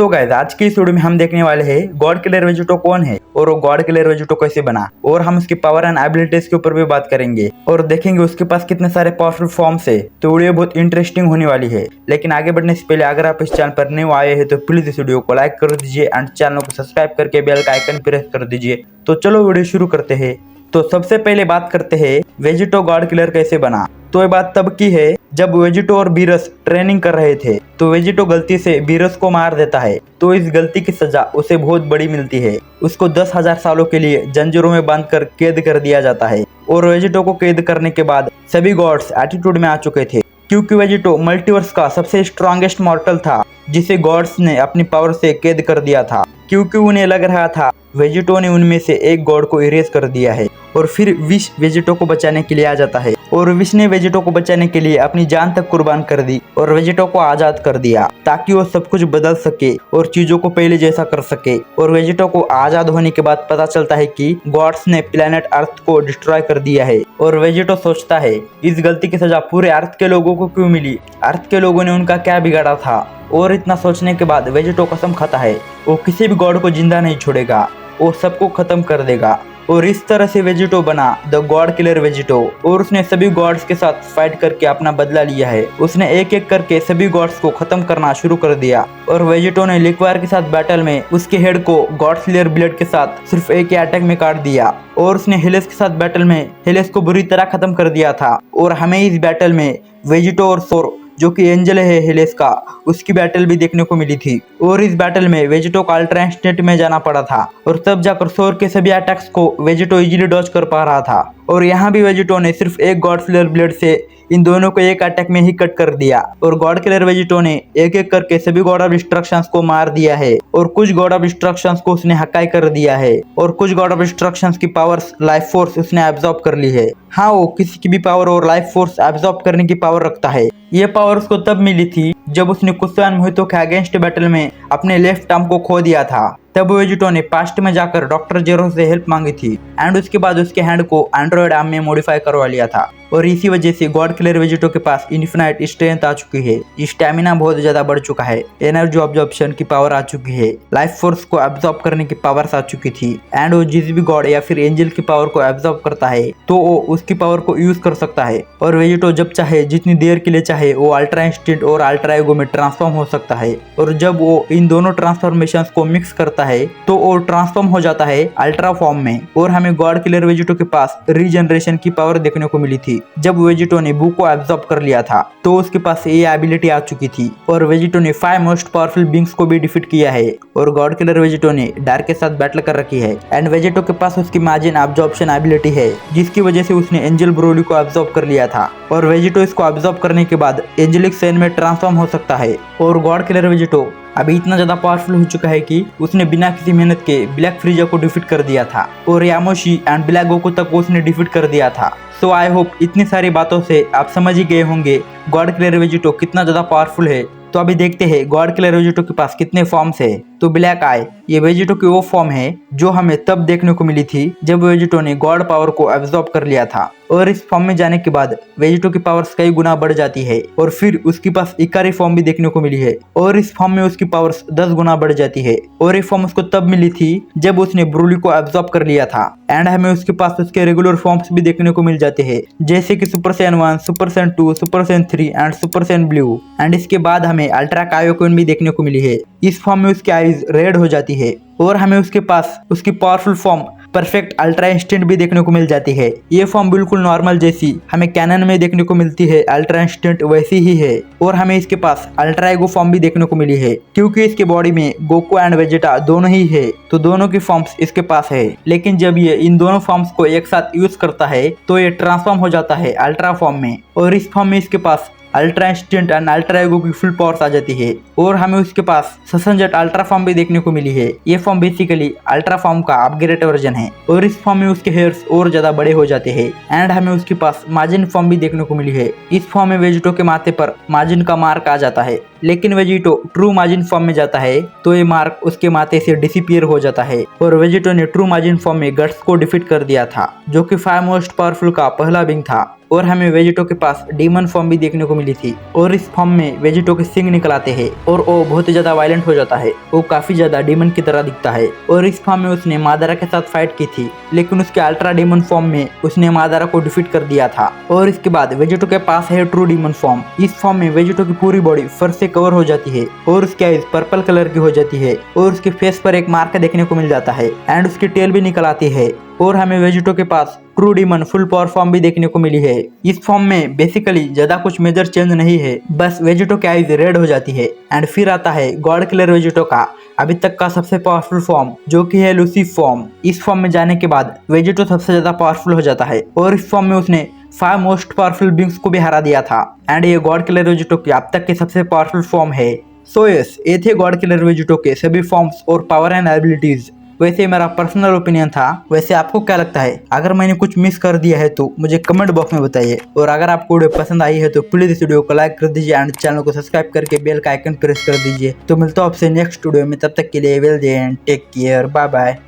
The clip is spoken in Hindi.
सो गाइस, आज की इस वीडियो में हम देखने वाले हैं गॉड किलर वेजिटो कौन है और वो गॉड किलर वेजिटो कैसे बना, और हम उसकी पावर एंड एबिलिटीज के ऊपर भी बात करेंगे और देखेंगे उसके पास कितने सारे पावरफुल फॉर्म्स है। तो वीडियो बहुत इंटरेस्टिंग होने वाली है। लेकिन आगे बढ़ने से पहले अगर आप इस चैनल पर न्यू आए हैं तो प्लीज इस वीडियो को लाइक कर दीजिए एंड चैनल को सब्सक्राइब करके बेल का आइकन प्रेस कर दीजिए। तो चलो वीडियो शुरू करते हैं। तो सबसे पहले बात करते हैं वेजिटो गॉड किलर कैसे बना। तो ये बात तब की है जब वेजिटो और बीरस ट्रेनिंग कर रहे थे, तो वेजिटो गलती से बीरस को मार देता है। तो इस गलती की सजा उसे बहुत बड़ी मिलती है। उसको 10,000 सालों के लिए जंजीरों में बांधकर कैद कर दिया जाता है। और वेजिटो को कैद करने के बाद सभी गॉड्स एटीट्यूड में आ चुके थे, क्योंकि वेजिटो मल्टीवर्स का सबसे स्ट्रॉन्गेस्ट मॉर्टल था जिसे गॉड्स ने अपनी पावर से कैद कर दिया था, क्योंकि उन्हें लग रहा था वेजिटो ने उनमें से एक गॉड को इरेज कर दिया है। और फिर विश वेजिटो को बचाने के लिए आ जाता है और विश ने वेजिटो को बचाने के लिए अपनी जान तक कुर्बान कर दी और वेजिटो को आजाद कर दिया ताकि वो सब कुछ बदल सके और चीजों को पहले जैसा कर सके। और वेजिटो को आजाद होने के बाद पता चलता है कि गॉड्स ने प्लेनेट अर्थ को डिस्ट्रॉय कर दिया है। और वेजिटो सोचता है इस गलती की सजा पूरे अर्थ के लोगों को क्यों मिली, अर्थ के लोगों ने उनका क्या बिगाड़ा था। और इतना सोचने के बाद वेजिटो कसम खाता है वो किसी भी गॉड को जिंदा नहीं छोड़ेगा, वो सबको खत्म कर देगा। और इस तरह से वेजिटो बना द गॉड किलर वेजिटो। और उसने सभी गॉड्स के साथ फाइट करके अपना बदला लिया है। उसने एक एक करके सभी गॉड्स को खत्म करना शुरू कर दिया। और वेजिटो ने लिक्वायर के साथ बैटल में उसके हेड को गॉड स्लेयर ब्लेड के साथ सिर्फ एक ही अटैक में काट दिया। और उसने हेलेस के साथ बैटल में हेलेस को बुरी तरह खत्म कर दिया था। और हमें इस बैटल में वेजिटो और सोर जो कि एंजल है हेलेस का, उसकी बैटल भी देखने को मिली थी। और इस बैटल में वेजिटो को अल्ट्रा स्टेट में जाना पड़ा था और तब जाकर सोर के सभी अटैक्स को वेजिटो इजीली डॉज कर पा रहा था। और यहाँ भी वेजिटो ने सिर्फ एक गॉड स्लेयर ब्लेड से इन दोनों को एक अटैक में ही कट कर दिया। और गॉड किलर वेजिटो ने एक एक करके सभी गॉड ऑफ डिस्ट्रक्शंस को मार दिया है। और कुछ गॉड ऑफ डिस्ट्रक्शंस को उसने हकाई कर दिया है और कुछ गॉड ऑफ डिस्ट्रक्शंस की पावर्स लाइफ फोर्स उसने एब्जॉर्ब कर ली है। हाँ, वो किसी की भी पावर और लाइफ फोर्स एब्जॉर्ब करने की पावर रखता है। ये पावर उसको तब मिली थी जब उसने कुसान मोहितो के अगेंस्ट बैटल में अपने लेफ्ट आर्म को खो दिया था। तब वेजिटो ने पास्ट में जाकर डॉक्टर जेरो से हेल्प मांगी थी एंड उसके बाद उसके हैंड को एंड्रॉइड आर्म में मॉडिफाई करवा लिया था। और इसी वजह से गॉड किलर वेजिटो के पास इन्फिनाइट स्ट्रेंथ आ चुकी है, स्टैमिना बहुत ज्यादा बढ़ चुका है, एनर्जी ऑब्जॉर्प्शन की पावर आ चुकी है, लाइफ फोर्स को एब्जॉर्ब करने की पावर्स आ चुकी थी। एंड वो जिस भी गॉड या फिर एंजल की पावर को एब्जॉर्ब करता है तो वो उसकी पावर को यूज कर सकता है। और वेजिटो जब चाहे जितनी देर के लिए चाहे वो अल्ट्रा इंस्टेंट और अल्ट्रा ईगो में ट्रांसफॉर्म हो सकता है। और जब वो इन दोनों ट्रांसफॉर्मेशन को मिक्स करता है तो वो ट्रांसफॉर्म हो जाता है अल्ट्रा फॉर्म में। और हमें गॉड किलर वेजिटो के पास रीजनरेशन की पावर देखने को मिली थी। जब वेजिटो ने बू को एब्जॉर्ब कर लिया था तो उसके पास ये एबिलिटी आ चुकी थी। और वेजिटो ने 5 मोस्ट पावरफुल बींग्स को भी डिफीट किया है। और गॉड किलर वेजिटो ने डार्क के साथ बैटल कर रखी है। एंड वेजिटो के पास उसकी मार्जिन एब्जॉर्प्शन एबिलिटी है जिसकी वजह से उसने एंजल ब्रोली को एब्जॉर्ब कर लिया था। और वेजिटो इसको एब्जॉर्ब करने के बाद एंजेलिक सेन में ट्रांसफॉर्म हो सकता है। और गॉड किलर वेजिटो अभी इतना ज्यादा पावरफुल हो चुका है कि उसने बिना किसी मेहनत के ब्लैक फ्रीजा को डिफीट कर दिया था और यामोशी एंड ब्लैक गोकू तक उसने डिफीट कर दिया था। सो आई होप इतनी सारी बातों से आप समझ ही गए होंगे गॉड किलर वेजिटो कितना ज्यादा पावरफुल है। तो अभी देखते हैं गॉड किलर वेजिटो के पास कितने फॉर्म्स है। तो ब्लैक आई ये वेजिटो की वो फॉर्म है जो हमें तब देखने को मिली थी जब वेजिटो ने गॉड पावर को एब्जॉर्ब कर लिया था। और इस फॉर्म में जाने के बाद वेजिटो की पावर्स कई गुना बढ़ जाती है। और फिर उसके पास इकारी फॉर्म भी देखने को मिली है और इस फॉर्म में उसकी पावर्स 10 गुना बढ़ जाती है। और ये फॉर्म उसको तब मिली थी जब उसने ब्रूली को एब्जॉर्ब कर लिया था। एंड हमें उसके पास उसके रेगुलर फॉर्म्स भी देखने को मिल जाते हैं, जैसे कि super San 1, super San 2, super San 3 and super San blue. And इसके बाद हमें अल्ट्रा कायोकुन भी देखने को मिली है। इस फॉर्म में उसकी आईज रेड हो जाती है। और हमें उसके पास उसकी powerful form perfect ultra instant भी देखने को मिल जाती है। ये फॉर्म बिल्कुल नॉर्मल जैसी हमें कैनन में देखने को मिलती है अल्ट्रा इंस्टेंट वैसी ही है। और हमें इसके पास अल्ट्रा ईगो फॉर्म भी देखने को मिली है, क्योंकि इसके बॉडी में गोकू एंड वेजिटा दोनों ही है तो दोनों की फॉर्म्स इसके पास है। लेकिन जब ये इन दोनों फॉर्म्स को एक साथ यूज करता है तो ये ट्रांसफॉर्म हो जाता है अल्ट्रा फॉर्म में। और इस फॉर्म में इसके पास ultra instinct and ultra ego की फुल पावर्स आ जाती है। और हमें उसके पास ससंजट अल्ट्रा फॉर्म भी देखने को मिली है। ये फॉर्म बेसिकली अल्ट्रा फॉर्म का अपग्रेड वर्जन है। और इस फॉर्म में उसके हेयर्स और ज्यादा बड़े हो जाते हैं। एंड हमें उसके पास मार्जिन फॉर्म भी देखने को मिली है। इस फॉर्म में वेजिटो के माथे पर मार्जिन का मार्क आ जाता है, लेकिन वेजिटो ट्रू मार्जिन फॉर्म में जाता है तो ये मार्क उसके माथे से डिसअपीयर हो जाता है। और वेजिटो ने ट्रू मार्जिन फॉर्म में गट्स को डिफीट कर दिया था, जो कि 5 मोस्ट पावरफुल का पहला बिंग था। और हमें वेजिटो के पास डीमन फॉर्म भी देखने को मिली थी और इस फॉर्म में वेजिटो के सिंग निकल आते हैं और वो बहुत ही ज्यादा वायलेंट हो जाता है। वो काफी ज्यादा डीमन की तरह दिखता है और इस फॉर्म में उसने मादारा के साथ फाइट की थी, लेकिन उसके अल्ट्रा डीमन फॉर्म में उसने मादारा को डिफीट कर दिया था। और इसके बाद वेजिटो के पास है ट्रू डीमन फॉर्म। इस फॉर्म में वेजिटो की पूरी बॉडी फर से कवर हो जाती है और उसकी आइज पर्पल कलर की हो जाती है और उसके फेस पर एक मार्क देखने को मिल जाता है एंड उसकी टेल भी निकल आती है। और हमें वेजिटो के पास true demon full power form भी देखने को मिली है। इस फॉर्म में बेसिकली ज्यादा कुछ मेजर चेंज नहीं है, बस वेजिटो की आइज रेड हो जाती है। एंड फिर आता है गॉड किलर वेजिटो का अभी तक का सबसे पावरफुल फॉर्म, जो कि है लूसी फॉर्म। इस फॉर्म में जाने के बाद वेजिटो सबसे ज्यादा पावरफुल हो जाता है और इस फॉर्म में उसने 5 मोस्ट पावरफुल बींग्स को भी हरा दिया था। एंड ये गॉड किलर वेजिटो की अब तक की सबसे पावरफुल फॉर्म है। सो यस, ये थे गॉड किलर वेजिटो के सभी फॉर्म्स और पावर एंड एबिलिटीज। वैसे मेरा पर्सनल ओपिनियन था, वैसे आपको क्या लगता है? अगर मैंने कुछ मिस कर दिया है तो मुझे कमेंट बॉक्स में बताइए। और अगर आपको वीडियो पसंद आई है तो प्लीज इस वीडियो को लाइक कर दीजिए एंड चैनल को सब्सक्राइब करके बेल का आइकन प्रेस कर दीजिए। तो मिलता हूं आपसे नेक्स्ट वीडियो में, तब तक के लिए well then take care, bye bye.